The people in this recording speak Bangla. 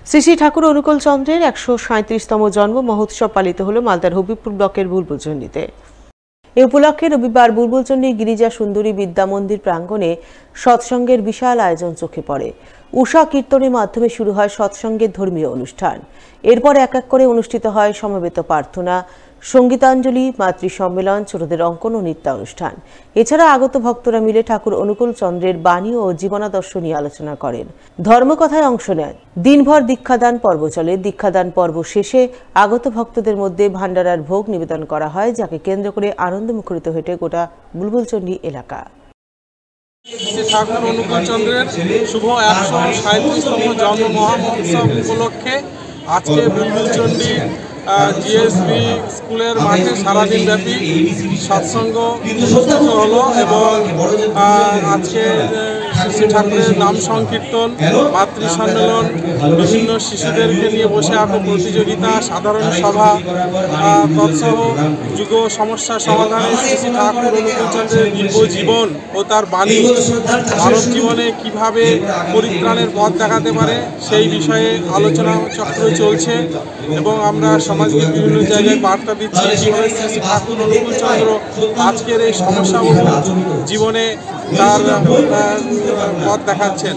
শ্রী শ্রী ঠাকুর অনুকূল চন্দ্রের ১৩৭তম জন্ম মহোৎসব পালিত হল মালদার হবিবপুর ব্লকের বুলবুলচন্ডীতে। এ উপলক্ষে রবিবার বুলবুলচন্ডী গিরিজা সুন্দরী বিদ্যা মন্দির প্রাঙ্গণে সৎসঙ্গের বিশাল আয়োজন চোখে পড়ে। উষা কীর্তনের মাধ্যমে শুরু হয় সৎসঙ্গের ধর্মীয় অনুষ্ঠান। এরপর এক এক করে অনুষ্ঠিত হয় সমবেত প্রার্থনা, সঙ্গীতাঞ্জলি, মাতৃ সম্মেলন, ছোটদের অঙ্কন ও নৃত্যানুষ্ঠান। এছাড়া আগত ভক্তরা মিলে ঠাকুর অনুকূল চন্দ্রের বাণী ও জীবনাদর্শ নিয়ে আলোচনা করেন, ধর্মকথায় অংশ নেন। দিনভর দীক্ষাদান পর্ব চলে। দীক্ষাদান পর্ব শেষে আগত ভক্তদের মধ্যে ভান্ডারার ভোগ নিবেদন করা হয়, যাকে কেন্দ্র করে আনন্দমুখরিত হয়ে ওঠে গোটা বুলবুলচন্ডী এলাকা। শ্রী ঠাকুর অনুকূল চন্দ্রের শুভ ১৩৭তম জন্ম মহামহোৎসব উপলক্ষে আজকে বুলবুলচন্ডী জিএসবি স্কুলের মাঠে সারাদিন ব্যাপী সৎসঙ্গ অনুষ্ঠিত হলো এবং আজকে শ্রী ঠাকুরের নাম সংকীর্তন, মাতৃ সম্মেলন, বিভিন্ন শিশুদেরকে নিয়ে বসে আঁকো প্রতিযোগিতা, সাধারণ সভা তৎসহ যুগ সমস্যা সমাধানে শ্রী ঠাকুর অনুকূল চন্দ্রের দিব্য জীবন ও তার বাণী মানব জীবনে কিভাবে পরিত্রাণের পথ দেখাতে পারে সেই বিষয়ে আলোচনা চক্র চলছে এবং আমরা সমাজকে বিভিন্ন জায়গায় বার্তা দিচ্ছি কীভাবে শ্রী ঠাকুর অনুকূল চন্দ্র আজকের এই সমস্যাবহুল জীবনে তার পথ দেখাচ্ছেন।